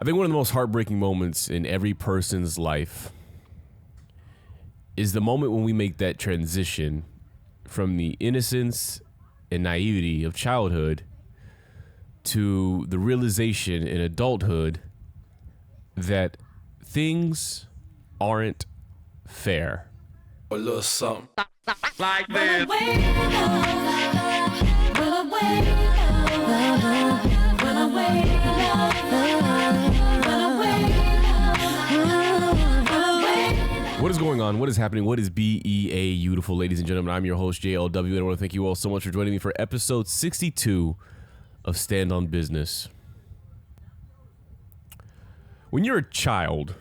I think one of the most heartbreaking moments in every person's life is the moment when we make that transition from the innocence and naivety of childhood to the realization in adulthood that things aren't fair. A little something like this. What is going on? What is happening? What is BEA, beautiful ladies and gentlemen? I'm your host, JLW, and I want to thank you all so much for joining me for episode 62 of Stand on Business. When you're a child,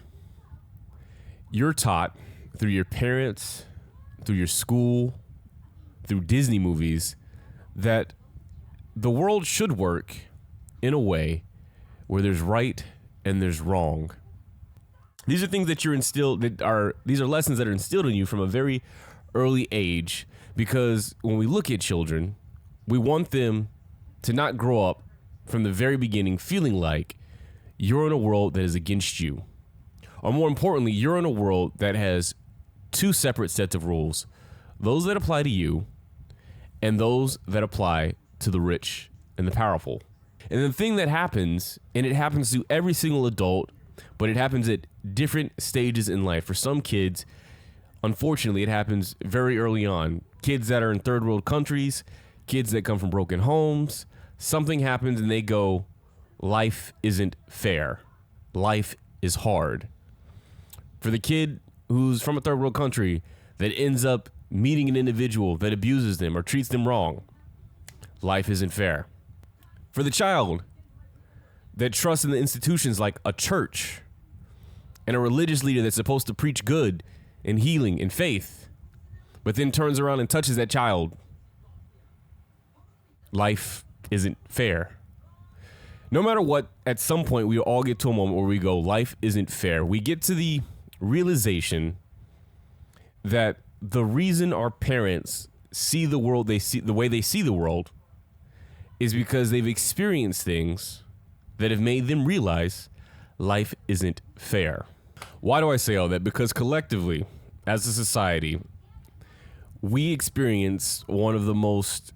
you're taught through your parents, through your school, through Disney movies, that the world should work in a way where there's right and there's wrong. These are things that these are lessons that are instilled in you from a very early age, because when we look at children, we want them to not grow up from the very beginning feeling like you're in a world that is against you. Or more importantly, you're in a world that has two separate sets of rules, those that apply to you and those that apply to the rich and the powerful. And the thing that happens, and it happens to every single adult, but it happens at different stages in life. For some kids, unfortunately, it happens very early on. Kids that are in third world countries, kids that come from broken homes, something happens and they go, life isn't fair. Life is hard. For the kid who's from a third world country that ends up meeting an individual that abuses them or treats them wrong, life isn't fair. For the child that trusts in the institutions like a church and a religious leader that's supposed to preach good and healing and faith, but then turns around and touches that child, life isn't fair. No matter what, at some point we all get to a moment where we go, life isn't fair. We get to the realization that the reason our parents see the world the way they see the world is because they've experienced things that have made them realize life isn't fair. Why do I say all that? Because collectively, as a society, we experience one of the most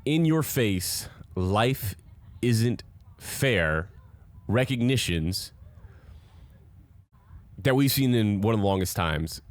in-your-face, life isn't fair recognitions that we've seen in one of the longest times.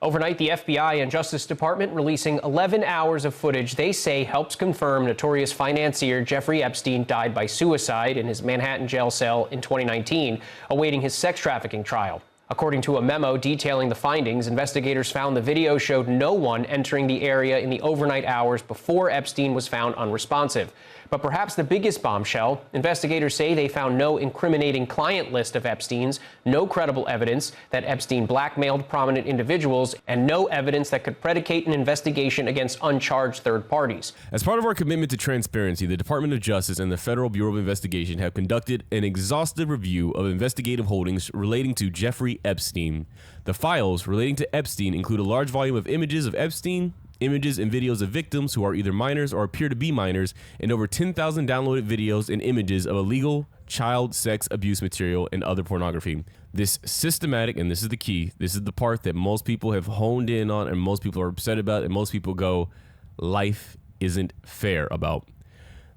Overnight, the FBI and Justice Department releasing 11 hours of footage they say helps confirm notorious financier Jeffrey Epstein died by suicide in his Manhattan jail cell in 2019, awaiting his sex trafficking trial. According to a memo detailing the findings, investigators found the video showed no one entering the area in the overnight hours before Epstein was found unresponsive. But perhaps the biggest bombshell, investigators say they found no incriminating client list of Epstein's, no credible evidence that Epstein blackmailed prominent individuals, and no evidence that could predicate an investigation against uncharged third parties. As part of our commitment to transparency, the Department of Justice and the Federal Bureau of Investigation have conducted an exhaustive review of investigative holdings relating to Jeffrey Epstein. The files relating to Epstein include a large volume of images of Epstein, images and videos of victims who are either minors or appear to be minors, and over 10,000 downloaded videos and images of illegal child sex abuse material and other pornography. This systematic, and this is the key, this is the part that most people have honed in on and most people are upset about and most people go, life isn't fair about.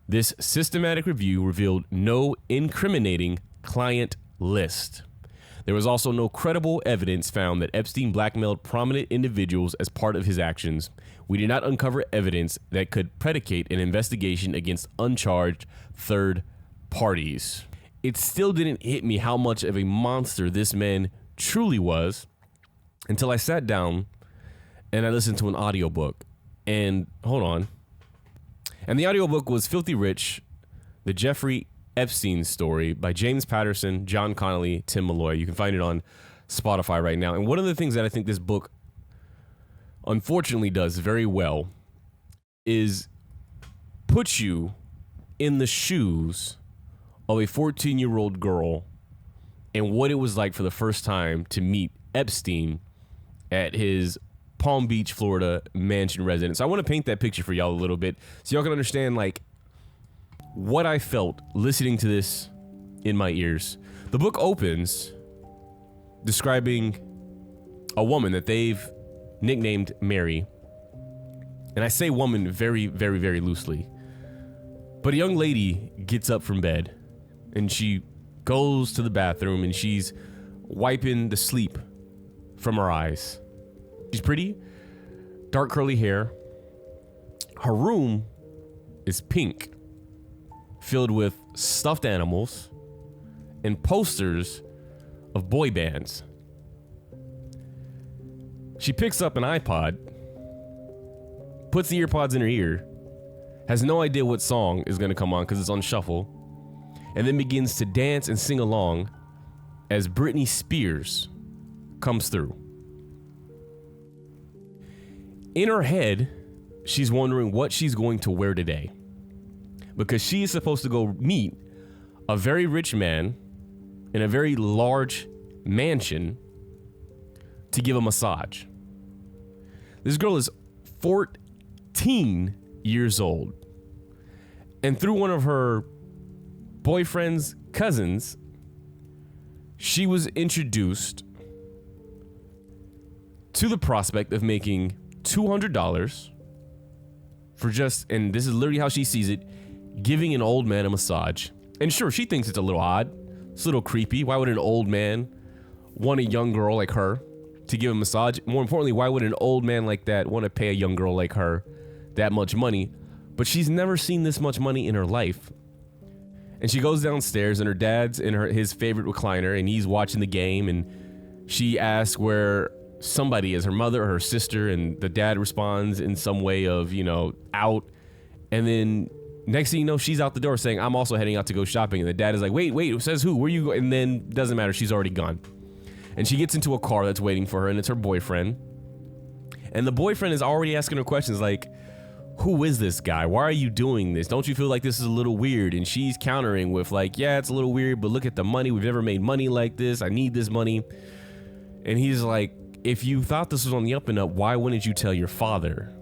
This systematic review revealed no incriminating client list. There was also no credible evidence found that Epstein blackmailed prominent individuals as part of his actions. We did not uncover evidence that could predicate an investigation against uncharged third parties. It still didn't hit me how much of a monster this man truly was until I sat down and I listened to an audiobook. And hold on. And the audiobook was Filthy Rich, the Jeffrey Epstein story by James Patterson, John Connolly, Tim Malloy. You can find it on Spotify right now. And one of the things that I think this book unfortunately does very well is put you in the shoes of a 14-year-old girl and what it was like for the first time to meet Epstein at his Palm Beach, Florida mansion residence. So I want to paint that picture for y'all a little bit so y'all can understand like what I felt listening to this in my ears. The book opens describing a woman that they've nicknamed Mary. And I say woman very, very, very loosely. But a young lady gets up from bed and she goes to the bathroom and she's wiping the sleep from her eyes. She's pretty, dark curly hair. Her room is pink, filled with stuffed animals and posters of boy bands. She picks up an iPod, puts the earpods in her ear, has no idea what song is going to come on because it's on shuffle, and then begins to dance and sing along as Britney Spears comes through. In her head, she's wondering what she's going to wear today, because she is supposed to go meet a very rich man in a very large mansion to give a massage. This girl is 14 years old. And through one of her boyfriend's cousins, she was introduced to the prospect of making $200 for just, and this is literally how she sees it, giving an old man a massage. And sure, she thinks it's a little odd. It's a little creepy. Why would an old man want a young girl like her to give a massage? More importantly, why would an old man like that want to pay a young girl like her that much money? But she's never seen this much money in her life. And she goes downstairs and her dad's in his favorite recliner and he's watching the game, and she asks where somebody is, her mother or her sister, and the dad responds in some way of, out. And then next thing you know, she's out the door saying, I'm also heading out to go shopping. And the dad is like, wait, says who? Where you go? And then doesn't matter, she's already gone. And she gets into a car that's waiting for her, and it's her boyfriend. And the boyfriend is already asking her questions like, who is this guy? Why are you doing this? Don't you feel like this is a little weird? And she's countering with like, yeah, it's a little weird, but look at the money. We've never made money like this. I need this money. And he's like, if you thought this was on the up and up, why wouldn't you tell your father?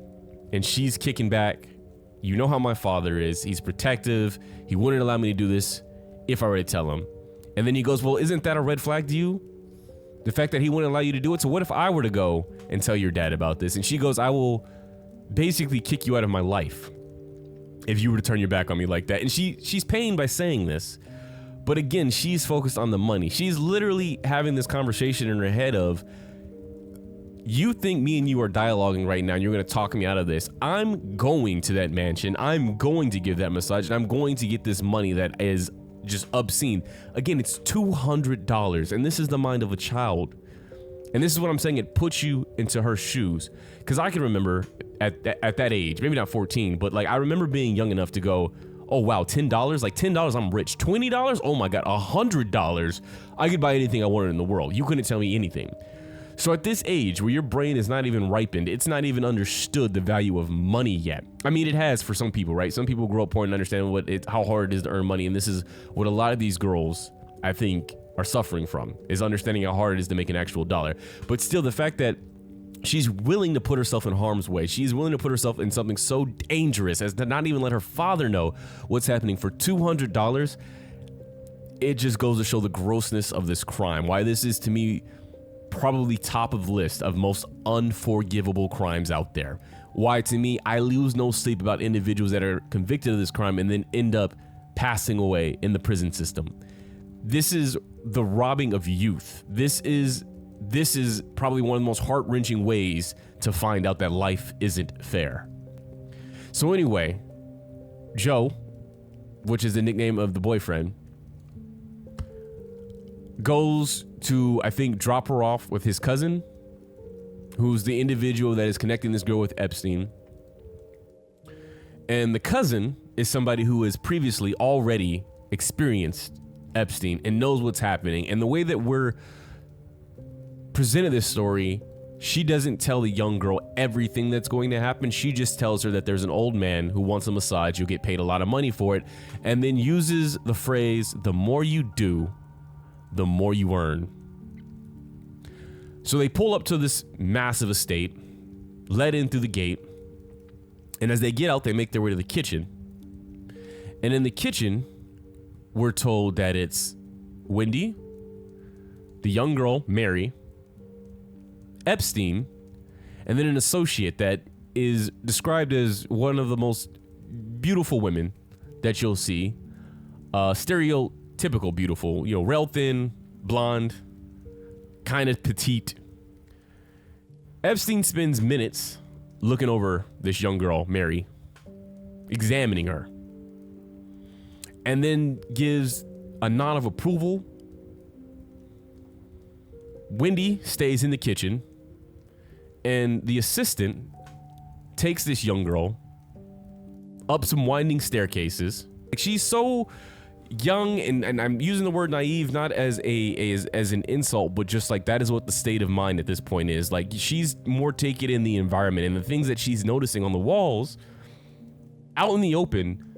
And she's kicking back. You know how my father is. He's protective. He wouldn't allow me to do this if I were to tell him. And then he goes, well, isn't that a red flag to you? The fact that he wouldn't allow you to do it? So what if I were to go and tell your dad about this? And she goes, I will basically kick you out of my life if you were to turn your back on me like that. And she's paying by saying this. But again, she's focused on the money. She's literally having this conversation in her head of, you think me and you are dialoguing right now and you're going to talk me out of this. I'm going to that mansion. I'm going to give that massage, and I'm going to get this money that is just obscene. Again, it's $200, and this is the mind of a child. And this is what I'm saying. It puts you into her shoes. Because I can remember at that age, maybe not 14, but like I remember being young enough to go, oh wow, $10? Like $10, I'm rich. $20? Oh my God, $100. I could buy anything I wanted in the world. You couldn't tell me anything. So at this age where your brain is not even ripened, it's not even understood the value of money yet. I mean, it has for some people, right? Some people grow up poor and understand how hard it is to earn money. And this is what a lot of these girls, I think, are suffering from, is understanding how hard it is to make an actual dollar. But still, the fact that she's willing to put herself in harm's way, she's willing to put herself in something so dangerous as to not even let her father know what's happening for $200, it just goes to show the grossness of this crime. Why this is, to me, probably top of the list of most unforgivable crimes out there. Why, to me, I lose no sleep about individuals that are convicted of this crime and then end up passing away in the prison system. This is the robbing of youth. This is probably one of the most heart-wrenching ways to find out that life isn't fair. So anyway, Joe, which is the nickname of the boyfriend, goes to, I think, drop her off with his cousin, who's the individual that is connecting this girl with Epstein. And the cousin is somebody who has previously already experienced Epstein and knows what's happening. And the way that we're presented this story, she doesn't tell the young girl everything that's going to happen. She just tells her that there's an old man who wants a massage. You'll get paid a lot of money for it. And then uses the phrase, the more you do, the more you earn. So they pull up to this massive estate, let in through the gate, and as they get out, they make their way to the kitchen. And in the kitchen, we're told that it's Wendy, the young girl, Mary, Epstein, and then an associate that is described as one of the most beautiful women that you'll see. Stereotypical beautiful, rail thin, blonde, kind of petite. Epstein spends minutes looking over this young girl, Mary, examining her, and then gives a nod of approval. Wendy stays in the kitchen, and the assistant takes this young girl up some winding staircases. She's so young, and I'm using the word naive not as an insult, but just like that is what the state of mind at this point is. Like, she's more taken in the environment, and the things that she's noticing on the walls out in the open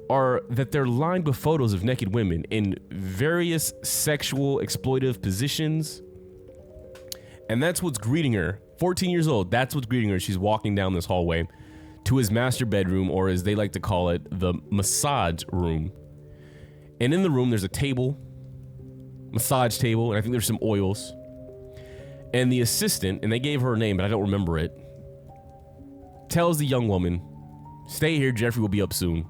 are that they're lined with photos of naked women in various sexual exploitive positions. And that's what's greeting her. 14 years old, that's what's greeting her. She's walking down this hallway to his master bedroom, or as they like to call it, the massage room. And in the room, there's a table, massage table, and I think there's some oils. And the assistant, and they gave her a name, but I don't remember it, tells the young woman, "Stay here, Jeffrey will be up soon."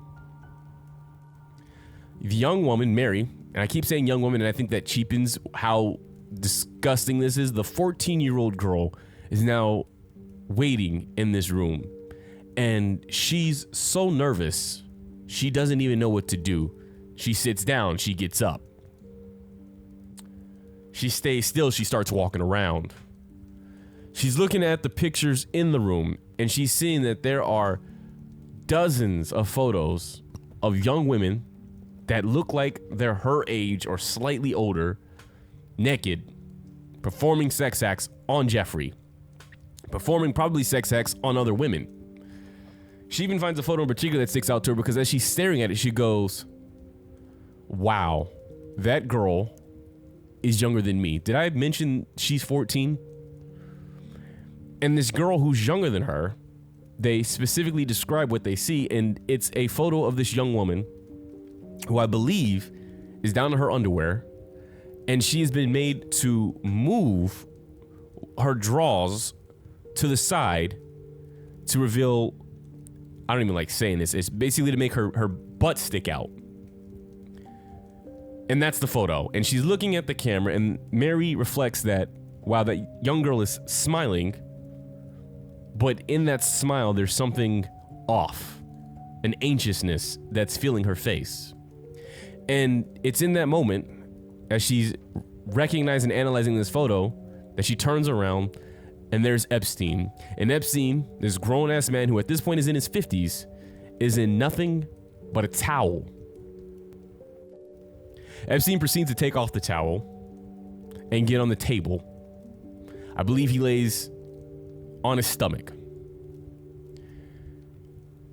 The young woman, Mary, and I keep saying young woman, and I think that cheapens how disgusting this is. The 14-year-old girl is now waiting in this room, and she's so nervous, she doesn't even know what to do. She sits down, she gets up. She stays still, she starts walking around. She's looking at the pictures in the room, and she's seeing that there are dozens of photos of young women that look like they're her age or slightly older, naked, performing sex acts on Jeffrey, performing probably sex acts on other women. She even finds a photo in particular that sticks out to her because as she's staring at it, she goes, "Wow, that girl is younger than me." Did I mention she's 14? And this girl who's younger than her, they specifically describe what they see, and it's a photo of this young woman who I believe is down in her underwear, and she has been made to move her drawers to the side to reveal, I don't even like saying this, it's basically to make her butt stick out. And that's the photo. And she's looking at the camera, and Mary reflects that, wow, that young girl is smiling, but in that smile, there's something off, an anxiousness that's filling her face. And it's in that moment, as she's recognizing and analyzing this photo, that she turns around, and there's Epstein. And Epstein, this grown-ass man who at this point is in his 50s, is in nothing but a towel. Epstein proceeds to take off the towel and get on the table. I believe he lays on his stomach.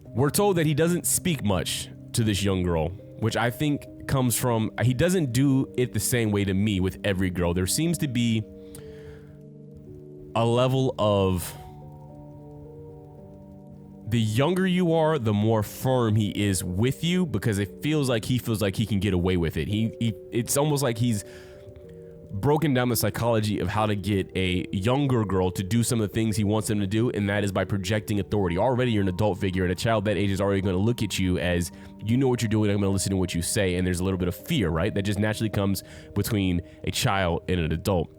We're told that he doesn't speak much to this young girl, which I think comes from, he doesn't do it the same way to me with every girl. There seems to be a level of, the younger you are, the more firm he is with you, because it feels like he can get away with it. It's almost like he's broken down the psychology of how to get a younger girl to do some of the things he wants them to do, and that is by projecting authority. Already you're an adult figure, and a child that age is already going to look at you as, you know what you're doing, I'm going to listen to what you say, and there's a little bit of fear, right? That just naturally comes between a child and an adult.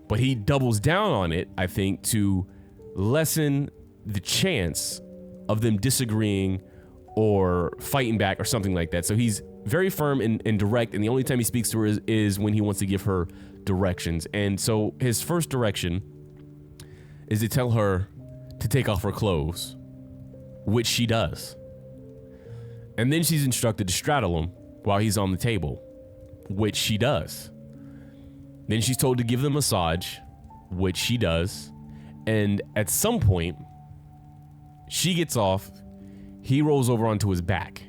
But he doubles down on it, I think, to lessen the chance of them disagreeing or fighting back or something like that. So he's very firm and direct, and the only time he speaks to her is when he wants to give her directions. And so his first direction is to tell her to take off her clothes, which she does. And then she's instructed to straddle him while he's on the table, which she does. Then she's told to give the massage, which she does. And at some point, she gets off, he rolls over onto his back,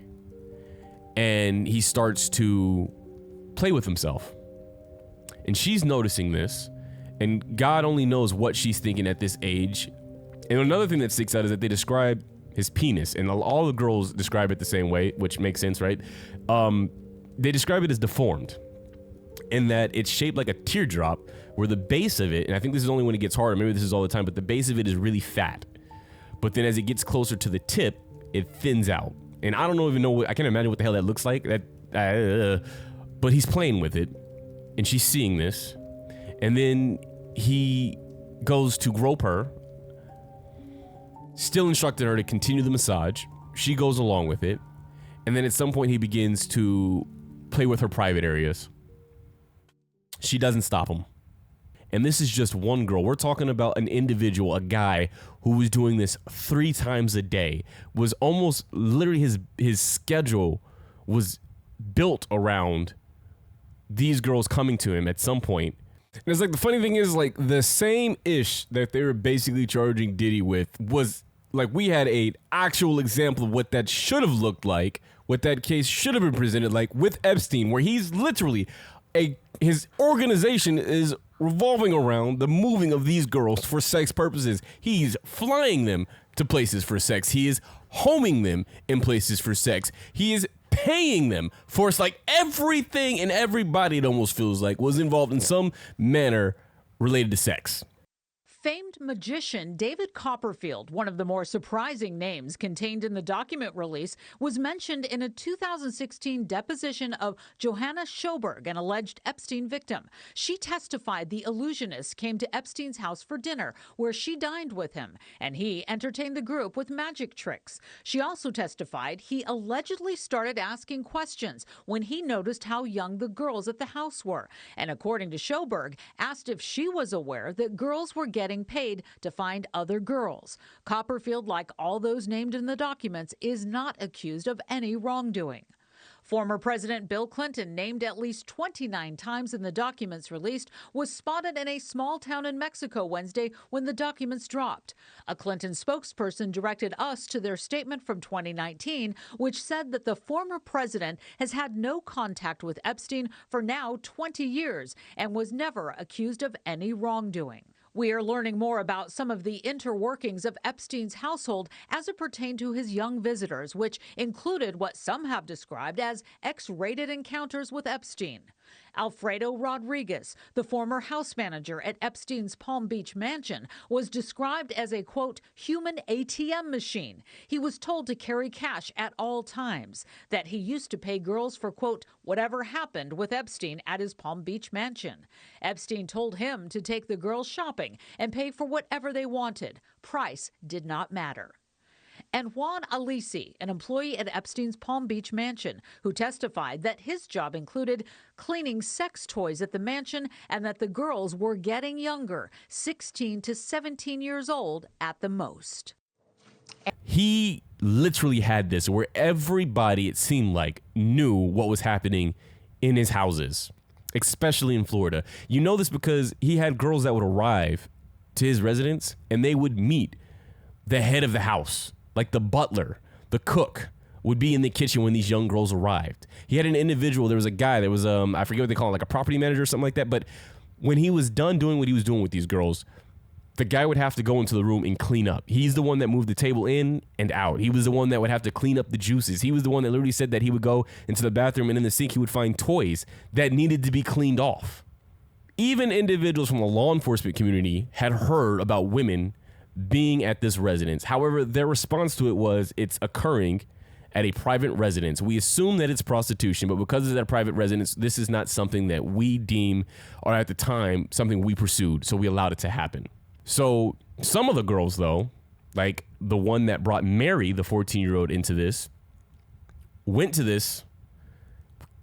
and he starts to play with himself. And she's noticing this, and God only knows what she's thinking at this age. And another thing that sticks out is that they describe his penis, and all the girls describe it the same way, which makes sense, right? they describe it as deformed, in that it's shaped like a teardrop, where the base of it, and I think this is only when it gets harder, maybe this is all the time, but the base of it is really fat. But then as it gets closer to the tip, it thins out. And I don't even know, I can't imagine what the hell that looks like. But he's playing with it, and she's seeing this. And then he goes to grope her, still instructed her to continue the massage. She goes along with it. And then at some point he begins to play with her private areas. She doesn't stop him. And this is just one girl. We're talking about an individual, a guy who was doing this 3 times a day, was almost literally his schedule was built around these girls coming to him at some point. And it's like, the funny thing is, like, the same ish that they were basically charging Diddy with was, like, we had a actual example of what that should have looked like, what that case should have been presented like with Epstein, where he's literally his organization is revolving around the moving of these girls for sex purposes. He's flying them to places for sex. He is homing them in places for sex. He is paying them for, it's like everything and everybody, it almost feels like, was involved in some manner related to sex. Famed magician David Copperfield, one of the more surprising names contained in the document release, was mentioned in a 2016 deposition of Johanna Schoberg, an alleged Epstein victim. She testified the illusionist came to Epstein's house for dinner, where she dined with him, and he entertained the group with magic tricks. She also testified he allegedly started asking questions when he noticed how young the girls at the house were, and according to Schoberg, asked if she was aware that girls were getting paid to find other girls. Copperfield, like all those named in the documents, is not accused of any wrongdoing. Former President Bill Clinton, named at least 29 times in the documents released, was spotted in a small town in Mexico Wednesday when the documents dropped. A Clinton spokesperson directed us to their statement from 2019, which said that the former president has had no contact with Epstein for now 20 years and was never accused of any wrongdoing. We are learning more about some of the interworkings of Epstein's household as it pertained to his young visitors, which included what some have described as X-rated encounters with Epstein. Alfredo Rodriguez, the former house manager at Epstein's Palm Beach mansion, was described as a, quote, human ATM machine. He was told to carry cash at all times, that he used to pay girls for, quote, whatever happened with Epstein at his Palm Beach mansion. Epstein told him to take the girls shopping and pay for whatever they wanted. Price did not matter. And Juan Alisi, an employee at Epstein's Palm Beach mansion, who testified that his job included cleaning sex toys at the mansion and that the girls were getting younger, 16 to 17 years old at the most. He literally had this where everybody, it seemed like, knew what was happening in his houses, especially in Florida. You know this because he had girls that would arrive to his residence and they would meet the head of the house. Like the butler, the cook would be in the kitchen when these young girls arrived. He had an individual, there was a guy that was, I forget what they call it, like a property manager or something like that. But when he was done doing what he was doing with these girls, the guy would have to go into the room and clean up. He's the one that moved the table in and out. He was the one that would have to clean up the juices. He was the one that literally said that he would go into the bathroom and in the sink he would find toys that needed to be cleaned off. Even individuals from the law enforcement community had heard about women being at this residence. However, their response to it was, it's occurring at a private residence. We assume that it's prostitution, but because it's at a private residence, this is not something that we deem, or at the time, something we pursued, so we allowed it to happen. So some of the girls, though, like the one that brought Mary, the 14-year-old, into this, went to this,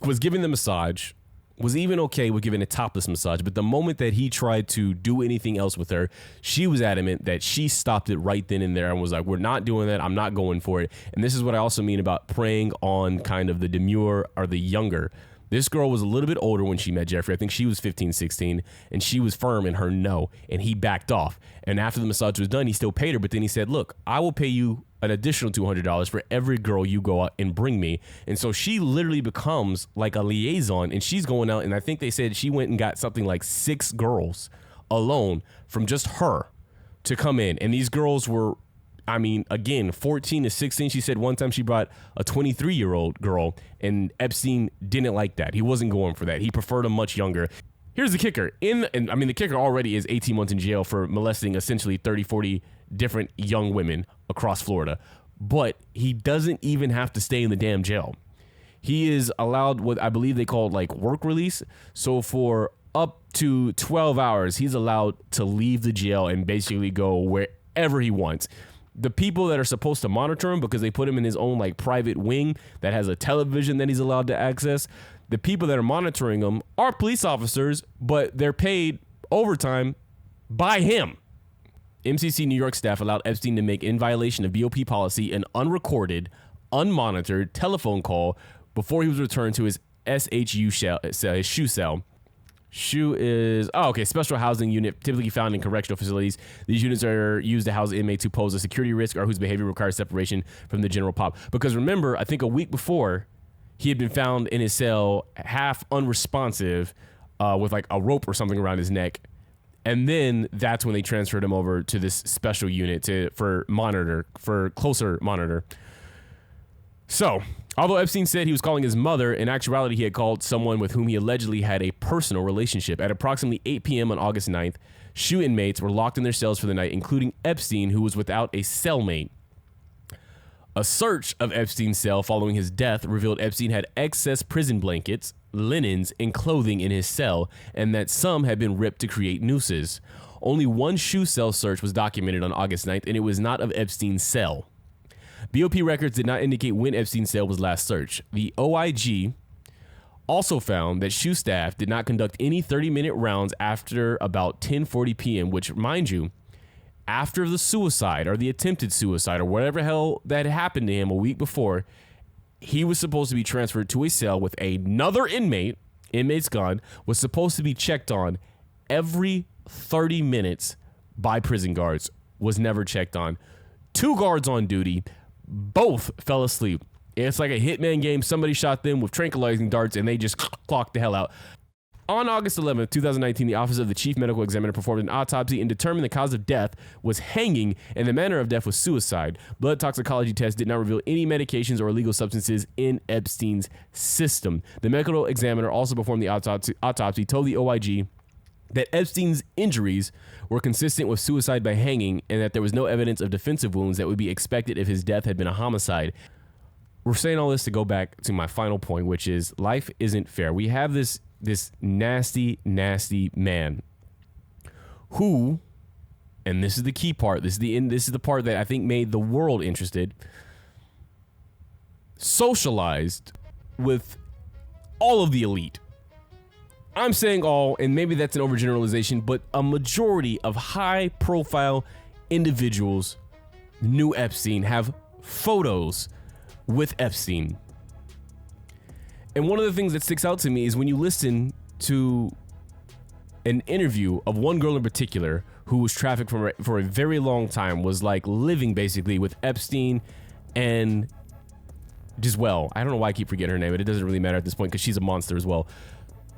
was given the massage, was even okay with giving a topless massage, but the moment that he tried to do anything else with her, she was adamant that she stopped it right then and there and was like, we're not doing that, I'm not going for it. And this is what I also mean about preying on kind of the demure or the younger. This girl was a little bit older when she met Jeffrey. I think she was 15, 16, and she was firm in her no, and he backed off. And after the massage was done, he still paid her, but then he said, look, I will pay you an additional $200 for every girl you go out and bring me. And so she literally becomes like a liaison, and she's going out, and I think they said she went and got something like 6 girls alone from just her to come in. And these girls were I mean, again, 14 to 16. She said one time she brought a 23-year-old girl, and Epstein didn't like that. He wasn't going for that. He preferred a much younger. Here's the kicker. The kicker already is 18 months in jail for molesting essentially 30, 40 different young women across Florida. But he doesn't even have to stay in the damn jail. He is allowed what I believe they call like work release. So for up to 12 hours, he's allowed to leave the jail and basically go wherever he wants. The people that are supposed to monitor him, because they put him in his own like private wing that has a television that he's allowed to access, the people that are monitoring him are police officers, but they're paid overtime by him. MCC New York staff allowed Epstein to make, in violation of BOP policy, an unrecorded, unmonitored telephone call before he was returned to his SHU cell. SHU is, special housing unit typically found in correctional facilities. These units are used to house inmates who pose a security risk or whose behavior requires separation from the general pop. Because remember, I think a week before, he had been found in his cell half unresponsive with like a rope or something around his neck. And then that's when they transferred him over to this special unit for closer monitor. So, although Epstein said he was calling his mother, in actuality, he had called someone with whom he allegedly had a personal relationship. At approximately 8 p.m. on August 9th, SHU inmates were locked in their cells for the night, including Epstein, who was without a cellmate. A search of Epstein's cell following his death revealed Epstein had excess prison blankets, linens, and clothing in his cell, and that some had been ripped to create nooses. Only one SHU cell search was documented on August 9th, and it was not of Epstein's cell. BOP records did not indicate when Epstein's cell was last searched. The OIG also found that SHU staff did not conduct any 30-minute rounds after about 10:40 p.m., which, mind you, after the suicide or the attempted suicide or whatever hell that happened to him a week before, he was supposed to be transferred to a cell with another inmate. Inmate's gone, was supposed to be checked on every 30 minutes by prison guards, was never checked on. 2 guards on duty, both fell asleep. It's like a hitman game. Somebody shot them with tranquilizing darts and they just clocked the hell out. On August 11th, 2019, the Office of the Chief Medical Examiner performed an autopsy and determined the cause of death was hanging and the manner of death was suicide. Blood toxicology tests did not reveal any medications or illegal substances in Epstein's system. The medical examiner also performed the autopsy, told the OIG that Epstein's injuries were consistent with suicide by hanging and that there was no evidence of defensive wounds that would be expected if his death had been a homicide. We're saying all this to go back to my final point, which is life isn't fair. We have this nasty, nasty man who, and this is the key part, this is the part that I think made the world interested, socialized with all of the elite. I'm saying all, and maybe that's an overgeneralization, but a majority of high-profile individuals knew Epstein, have photos with Epstein. And one of the things that sticks out to me is when you listen to an interview of one girl in particular who was trafficked for a very long time, was like living basically with Epstein and Giselle. I don't know why I keep forgetting her name, but it doesn't really matter at this point because she's a monster as well.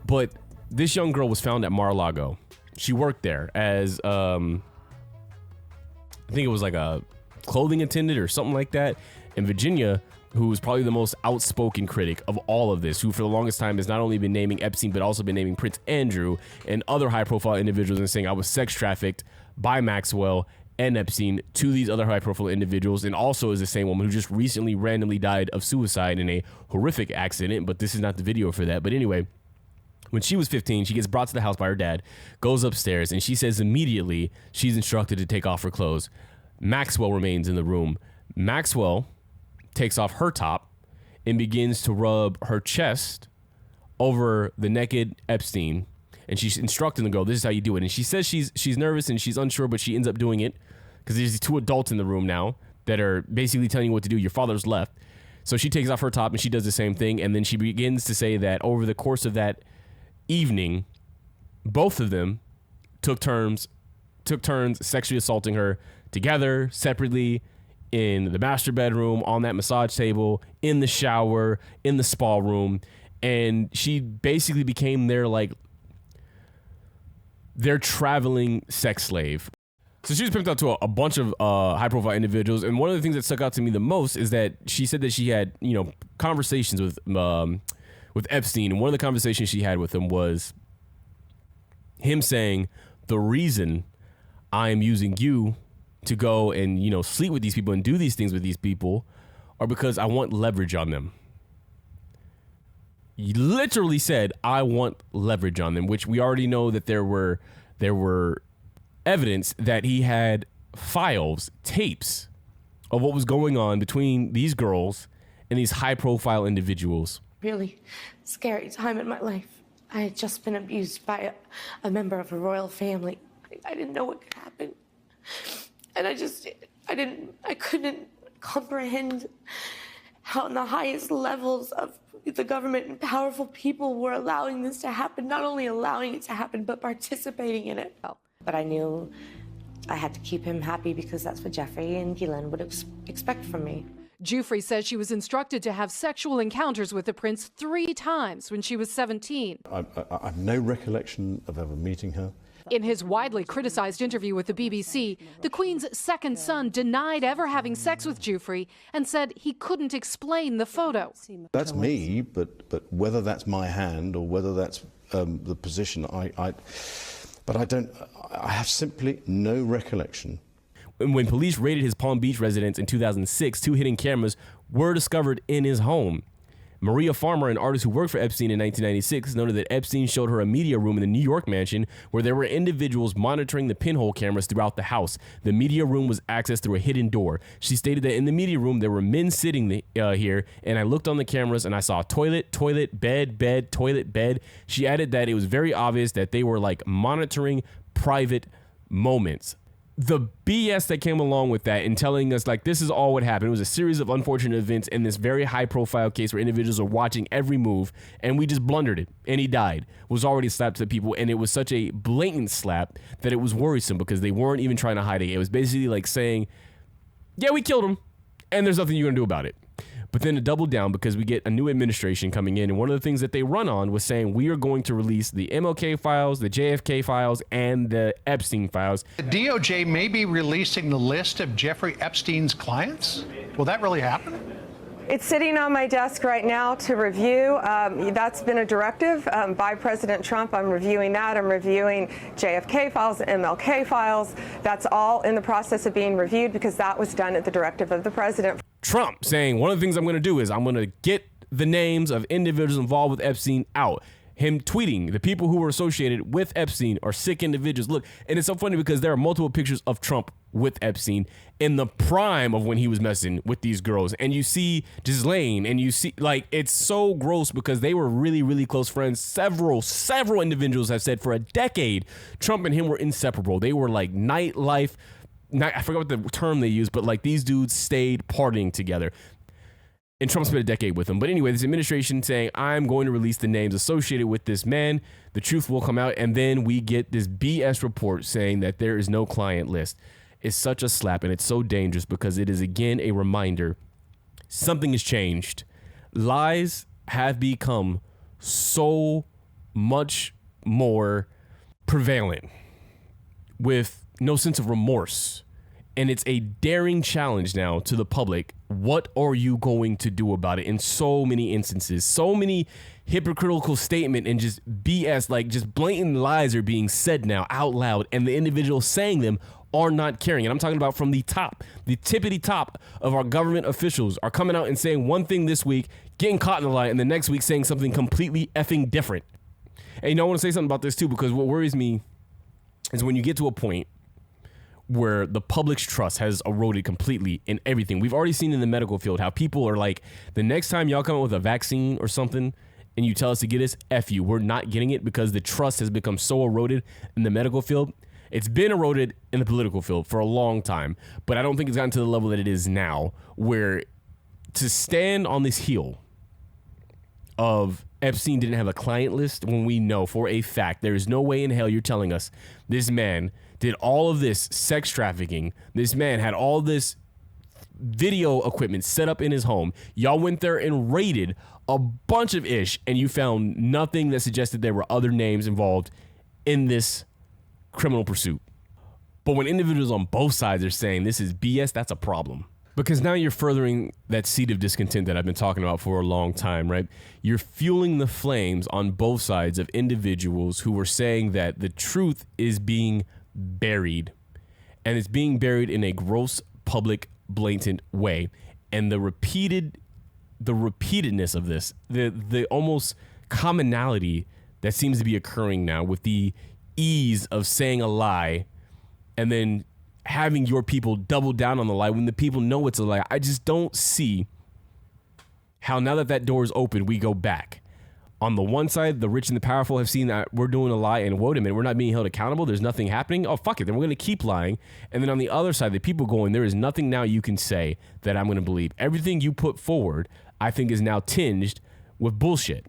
But this young girl was found at Mar-a-Lago. She worked there as, I think it was like a clothing attendant or something like that. And Virginia, who was probably the most outspoken critic of all of this, who for the longest time has not only been naming Epstein, but also been naming Prince Andrew and other high-profile individuals and saying I was sex trafficked by Maxwell and Epstein to these other high-profile individuals, and also is the same woman who just recently randomly died of suicide in a horrific accident, but this is not the video for that. But anyway, when she was 15, she gets brought to the house by her dad, goes upstairs, and she says immediately she's instructed to take off her clothes. Maxwell remains in the room. Maxwell takes off her top and begins to rub her chest over the naked Epstein, and she's instructing the girl, this is how you do it. And she says she's nervous and she's unsure, but she ends up doing it because there's these 2 adults in the room now that are basically telling you what to do. Your father's left. So she takes off her top and she does the same thing, and then she begins to say that over the course of that evening, both of them took turns sexually assaulting her together, separately, in the master bedroom, on that massage table, in the shower, in the spa room. And she basically became their traveling sex slave. So she was pimped out to a bunch of high-profile individuals, and one of the things that stuck out to me the most is that she said that she had, conversations with Epstein, and one of the conversations she had with him was him saying, the reason I am using you to go and, sleep with these people and do these things with these people are because I want leverage on them. He literally said, I want leverage on them, which we already know that there were evidence that he had files, tapes of what was going on between these girls and these high-profile individuals. Really scary time in my life. I had just been abused by a member of a royal family. I didn't know what could happen. And I couldn't comprehend how on the highest levels of the government and powerful people were allowing this to happen, not only allowing it to happen, but participating in it. But I knew I had to keep him happy because that's what Jeffrey and Ghislaine would expect from me. Giuffre says she was instructed to have sexual encounters with the prince 3 times when she was 17. I have no recollection of ever meeting her. In his widely criticized interview with the BBC, the Queen's second son denied ever having sex with Giuffre and said he couldn't explain the photo. That's me, but whether that's my hand or whether that's the position, I have simply no recollection. When police raided his Palm Beach residence in 2006, 2 hidden cameras were discovered in his home. Maria Farmer, an artist who worked for Epstein in 1996, noted that Epstein showed her a media room in the New York mansion where there were individuals monitoring the pinhole cameras throughout the house. The media room was accessed through a hidden door. She stated that in the media room, there were men sitting here, and I looked on the cameras and I saw toilet, bed, toilet, bed. She added that it was very obvious that they were like monitoring private moments. The BS that came along with that and telling us like this is all what happened. It was a series of unfortunate events in this very high profile case where individuals are watching every move and we just blundered it and he died. Was already slapped to people, and it was such a blatant slap that it was worrisome because they weren't even trying to hide it. It was basically like saying, yeah, we killed him and there's nothing you're gonna do about it. But then to double down, because we get a new administration coming in, and one of the things that they run on was saying we are going to release the MLK files, the JFK files, and the Epstein files. The DOJ may be releasing the list of Jeffrey Epstein's clients. Will that really happen? It's sitting on my desk right now to review. That's been a directive by President Trump. I'm reviewing that. I'm reviewing JFK files, MLK files. That's all in the process of being reviewed because that was done at the directive of the president. Trump saying one of the things I'm going to do is I'm going to get the names of individuals involved with Epstein out. Him tweeting the people who were associated with Epstein are sick individuals. Look, and it's so funny because there are multiple pictures of Trump with Epstein in the prime of when he was messing with these girls. And you see Ghislaine, and you see like it's so gross because they were really, really close friends. Several individuals have said for a decade Trump and him were inseparable. They were like nightlife. I forgot what the term they used, but like these dudes stayed partying together. And Trump spent a decade with him. But anyway, this administration saying, I'm going to release the names associated with this man. The truth will come out. And then we get this BS report saying that there is no client list. It's such a slap, and it's so dangerous because it is, again, a reminder something has changed. Lies have become so much more prevalent with no sense of remorse. And it's a daring challenge now to the public. What are you going to do about it? In so many instances, so many hypocritical statement and just BS, like just blatant lies are being said now out loud, and the individuals saying them are not caring. And I'm talking about from the top, the tippity top of our government officials are coming out and saying one thing this week, getting caught in the lie, and the next week saying something completely effing different. And I want to say something about this too, because what worries me is when you get to a point where the public's trust has eroded completely in everything. We've already seen in the medical field how people are like, the next time y'all come up with a vaccine or something and you tell us to get this, F you, we're not getting it because the trust has become so eroded in the medical field. It's been eroded in the political field for a long time, but I don't think it's gotten to the level that it is now, where to stand on this heel of Epstein didn't have a client list when we know for a fact there is no way in hell you're telling us this man did all of this sex trafficking. This man had all this video equipment set up in his home. Y'all went there and raided a bunch of ish, and you found nothing that suggested there were other names involved in this criminal pursuit. But when individuals on both sides are saying this is BS, that's a problem. Because now you're furthering that seed of discontent that I've been talking about for a long time, right? You're fueling the flames on both sides of individuals who are saying that the truth is being buried. And it's being buried in a gross, public, blatant way. And the repeatedness of this, the almost commonality that seems to be occurring now with the ease of saying a lie and then having your people double down on the lie when the people know it's a lie. I just don't see how now that door is open, we go back. On the one side, the rich and the powerful have seen that we're doing a lie and wait a minute, we're not being held accountable. There's nothing happening. Oh, fuck it. Then we're going to keep lying. And then on the other side, the people going, there is nothing now you can say that I'm going to believe. Everything you put forward, I think, is now tinged with bullshit.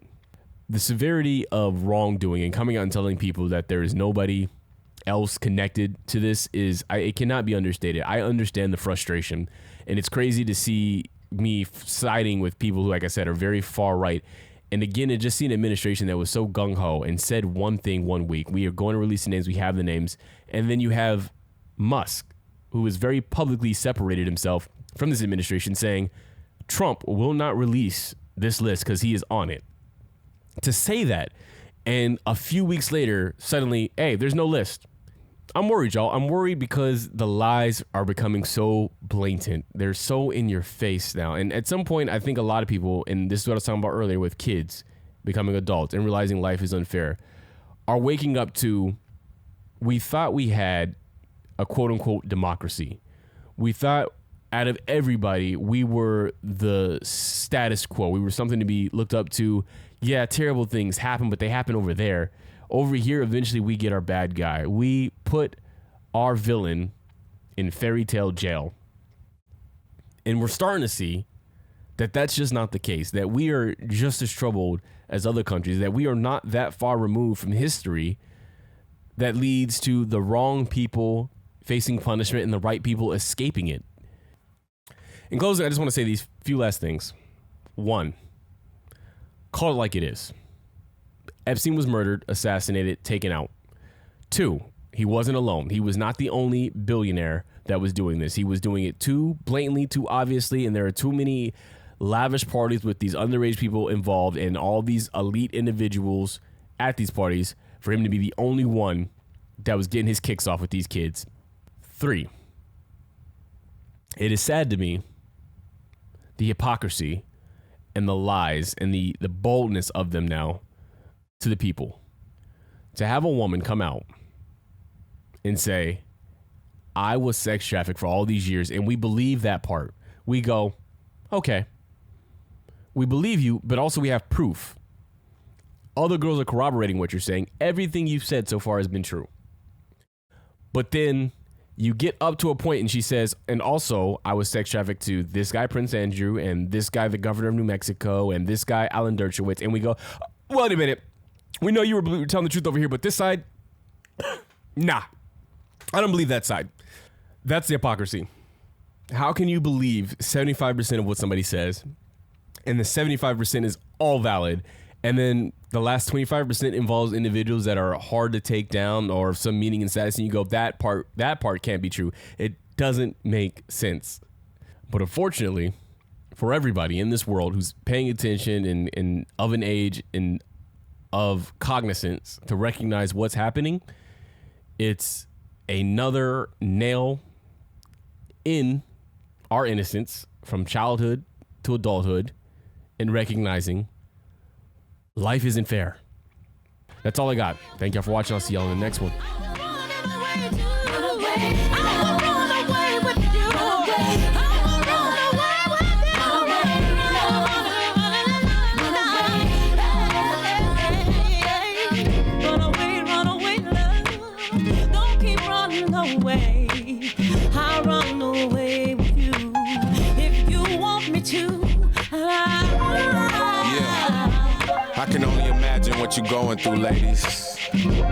The severity of wrongdoing and coming out and telling people that there is nobody else connected to this it cannot be understated. I understand the frustration, and it's crazy to see me siding with people who, like I said, are very far right. And again, it just see an administration that was so gung-ho and said one thing one week. We are going to release the names. We have the names. And then you have Musk, who has very publicly separated himself from this administration, saying Trump will not release this list because he is on it. To say that, and a few weeks later, suddenly, hey, there's no list. I'm worried, y'all. I'm worried because the lies are becoming so blatant. They're so in your face now. And at some point, I think a lot of people, and this is what I was talking about earlier with kids becoming adults and realizing life is unfair, are waking up to, we thought we had a quote unquote democracy. We thought out of everybody, we were the status quo. We were something to be looked up to. Yeah, terrible things happen, but they happen over there. Over here, eventually we get our bad guy. We put our villain in fairy tale jail. And we're starting to see that that's just not the case, that we are just as troubled as other countries, that we are not that far removed from history that leads to the wrong people facing punishment and the right people escaping it. In closing, I just want to say these few last things. One, call it like it is. Epstein was murdered, assassinated, taken out. Two, he wasn't alone. He was not the only billionaire that was doing this. He was doing it too blatantly, too obviously, and there are too many lavish parties with these underage people involved and all these elite individuals at these parties for him to be the only one that was getting his kicks off with these kids. Three, it is sad to me, the hypocrisy and the lies and the boldness of them now to the people. To have a woman come out and say, I was sex trafficked for all these years, and we believe that part. We go, okay, we believe you, but also we have proof. Other girls are corroborating what you're saying. Everything you've said so far has been true. But then you get up to a point and she says, and also I was sex trafficked to this guy, Prince Andrew, and this guy, the governor of New Mexico, and this guy, Alan Dershowitz. And we go, wait a minute. We know you were telling the truth over here, but this side, nah, I don't believe that side. That's the hypocrisy. How can you believe 75% of what somebody says and the 75% is all valid, and then the last 25% involves individuals that are hard to take down or some meaning and status, and you go, that part can't be true. It doesn't make sense. But unfortunately, for everybody in this world who's paying attention and of an age and of cognizance to recognize what's happening, it's another nail in our innocence from childhood to adulthood and recognizing life isn't fair. That's all I got. Thank y'all for watching. I'll see y'all in the next one. I'll run away with you if you want me to. Yeah, I can only imagine what you're going through, ladies.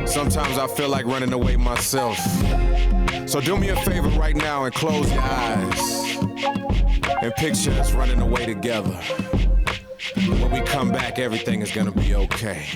Sometimes I feel like running away myself. So do me a favor right now and close your eyes and picture us running away together. When we come back, everything is gonna be okay.